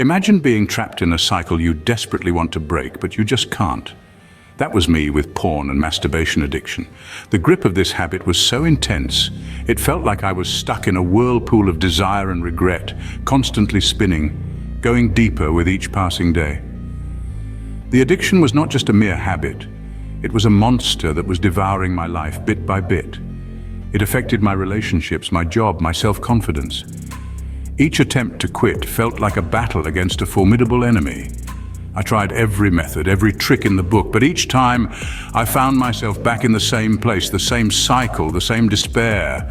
Imagine being trapped in a cycle you desperately want to break, but you just can't. That was me with porn and masturbation addiction. The grip of this habit was so intense, it felt like I was stuck in a whirlpool of desire and regret, constantly spinning, going deeper with each passing day. The addiction was not just a mere habit. It was a monster that was devouring my life bit by bit. It affected my relationships, my job, my self-confidence. Each attempt to quit felt like a battle against a formidable enemy. I tried every method, every trick in the book, but each time I found myself back in the same place, the same cycle, the same despair.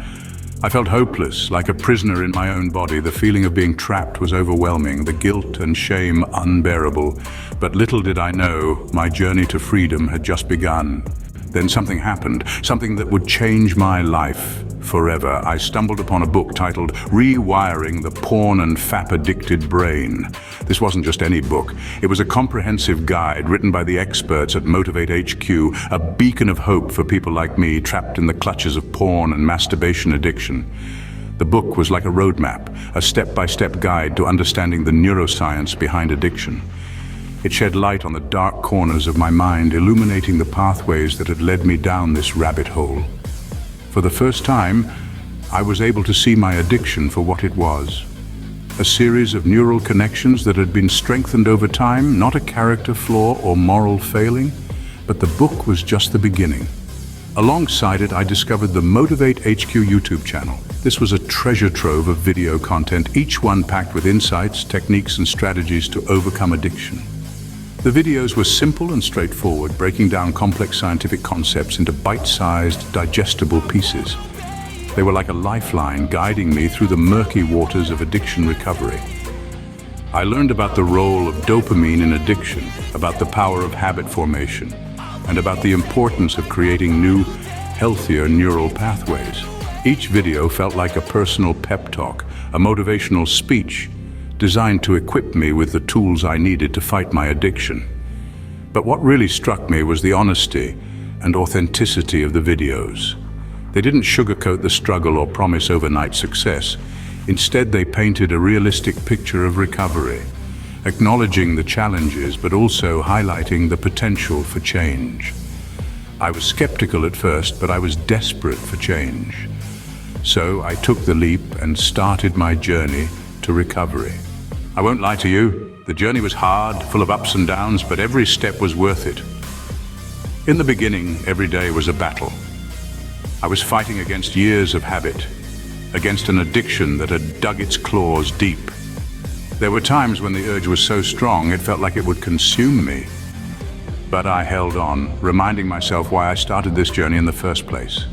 I felt hopeless, like a prisoner in my own body. The feeling of being trapped was overwhelming, the guilt and shame unbearable. But little did I know, my journey to freedom had just begun. Then something happened, something that would change my life forever. I stumbled upon a book titled Rewiring the Porn and Fap-Addicted Brain. This wasn't just any book. It was a comprehensive guide written by the experts at Motivate HQ, a beacon of hope for people like me trapped in the clutches of porn and masturbation addiction. The book was like a roadmap, a step-by-step guide to understanding the neuroscience behind addiction. It shed light on the dark corners of my mind, illuminating the pathways that had led me down this rabbit hole. For the first time, I was able to see my addiction for what it was. A series of neural connections that had been strengthened over time, not a character flaw or moral failing, but the book was just the beginning. Alongside it, I discovered the Motivate HQ YouTube channel. This was a treasure trove of video content, each one packed with insights, techniques, and strategies to overcome addiction. The videos were simple and straightforward, breaking down complex scientific concepts into bite-sized, digestible pieces. They were like a lifeline guiding me through the murky waters of addiction recovery. I learned about the role of dopamine in addiction, about the power of habit formation, and about the importance of creating new, healthier neural pathways. Each video felt like a personal pep talk, a motivational speech, designed to equip me with the tools I needed to fight my addiction. But what really struck me was the honesty and authenticity of the videos. They didn't sugarcoat the struggle or promise overnight success. Instead, they painted a realistic picture of recovery, acknowledging the challenges but also highlighting the potential for change. I was skeptical at first, but I was desperate for change. So I took the leap and started my journey to recovery. I won't lie to you, the journey was hard, full of ups and downs, but every step was worth it. In the beginning, every day was a battle. I was fighting against years of habit, against an addiction that had dug its claws deep. There were times when the urge was so strong it felt like it would consume me. But I held on, reminding myself why I started this journey in the first place.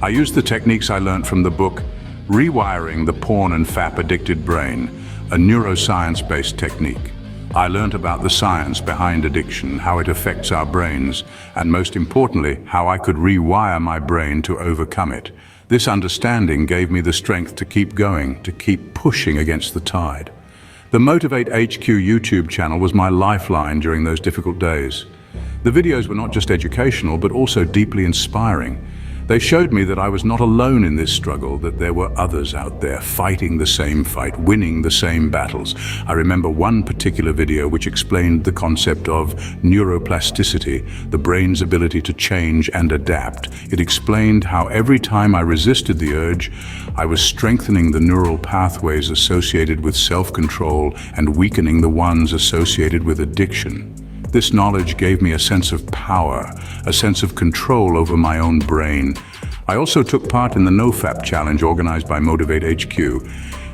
I used the techniques I learned from the book Rewiring the Porn and Fap-Addicted Brain, a neuroscience-based technique. I learned about the science behind addiction, how it affects our brains, and most importantly, how I could rewire my brain to overcome it. This understanding gave me the strength to keep going, to keep pushing against the tide. The Motivate HQ YouTube channel was my lifeline during those difficult days. The videos were not just educational, but also deeply inspiring. They showed me that I was not alone in this struggle, that there were others out there fighting the same fight, winning the same battles. I remember one particular video which explained the concept of neuroplasticity, the brain's ability to change and adapt. It explained how every time I resisted the urge, I was strengthening the neural pathways associated with self-control and weakening the ones associated with addiction. This knowledge gave me a sense of power, a sense of control over my own brain. I also took part in the NoFap challenge organized by Motivate HQ.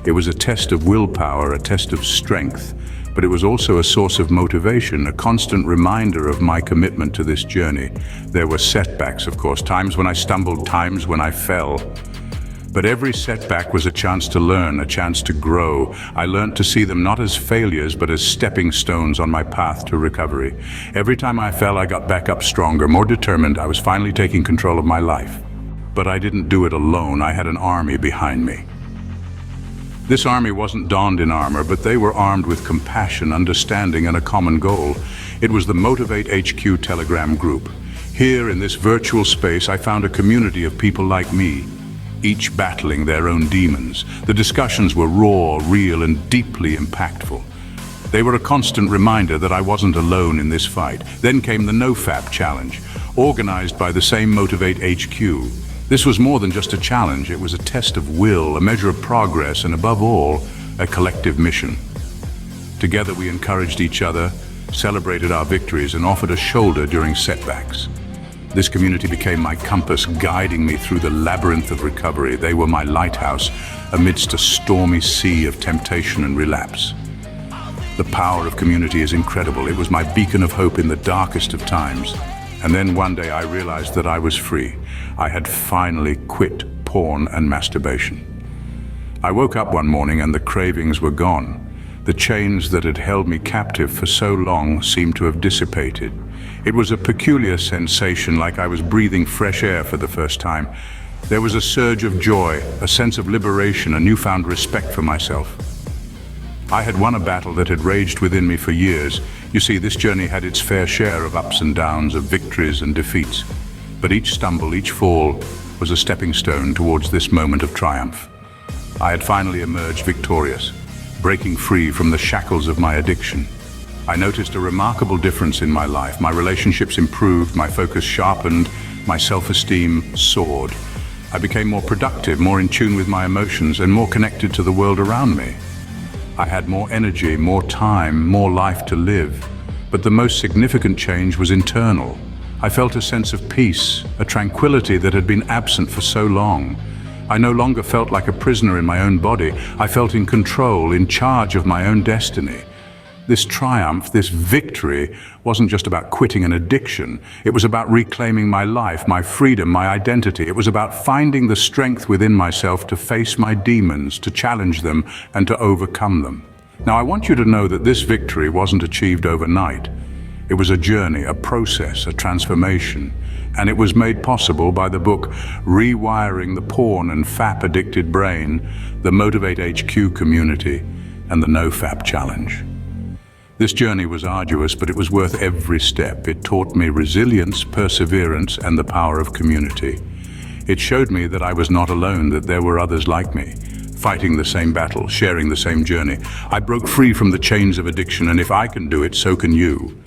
It was a test of willpower, a test of strength, but it was also a source of motivation, a constant reminder of my commitment to this journey. There were setbacks, of course, times when I stumbled, times when I fell. But every setback was a chance to learn, a chance to grow. I learned to see them not as failures, but as stepping stones on my path to recovery. Every time I fell, I got back up stronger, more determined. I was finally taking control of my life. But I didn't do it alone. I had an army behind me. This army wasn't donned in armor, but they were armed with compassion, understanding, and a common goal. It was the Motivate HQ Telegram group. Here, in this virtual space, I found a community of people like me, each battling their own demons. The discussions were raw, real, and deeply impactful. They were a constant reminder that I wasn't alone in this fight. Then came the NoFap challenge, organized by the same Motivate HQ. This was more than just a challenge, it was a test of will, a measure of progress, and above all, a collective mission. Together we encouraged each other, celebrated our victories, and offered a shoulder during setbacks. This community became my compass, guiding me through the labyrinth of recovery. They were my lighthouse amidst a stormy sea of temptation and relapse. The power of community is incredible. It was my beacon of hope in the darkest of times. And then one day I realized that I was free. I had finally quit porn and masturbation. I woke up one morning and the cravings were gone. The chains that had held me captive for so long seemed to have dissipated. It was a peculiar sensation, like I was breathing fresh air for the first time. There was a surge of joy, a sense of liberation, a newfound respect for myself. I had won a battle that had raged within me for years. You see, this journey had its fair share of ups and downs, of victories and defeats. But each stumble, each fall, was a stepping stone towards this moment of triumph. I had finally emerged victorious, breaking free from the shackles of my addiction. I noticed a remarkable difference in my life. My relationships improved, my focus sharpened, my self-esteem soared. I became more productive, more in tune with my emotions, and more connected to the world around me. I had more energy, more time, more life to live. But the most significant change was internal. I felt a sense of peace, a tranquility that had been absent for so long. I no longer felt like a prisoner in my own body. I felt in control, in charge of my own destiny. This triumph, this victory, wasn't just about quitting an addiction. It was about reclaiming my life, my freedom, my identity. It was about finding the strength within myself to face my demons, to challenge them, and to overcome them. Now, I want you to know that this victory wasn't achieved overnight. It was a journey, a process, a transformation. And it was made possible by the book Rewiring the Porn and Fap-Addicted Brain, the Motivate HQ community, and the NoFap Challenge. This journey was arduous, but it was worth every step. It taught me resilience, perseverance, and the power of community. It showed me that I was not alone, that there were others like me, fighting the same battle, sharing the same journey. I broke free from the chains of addiction, and if I can do it, so can you.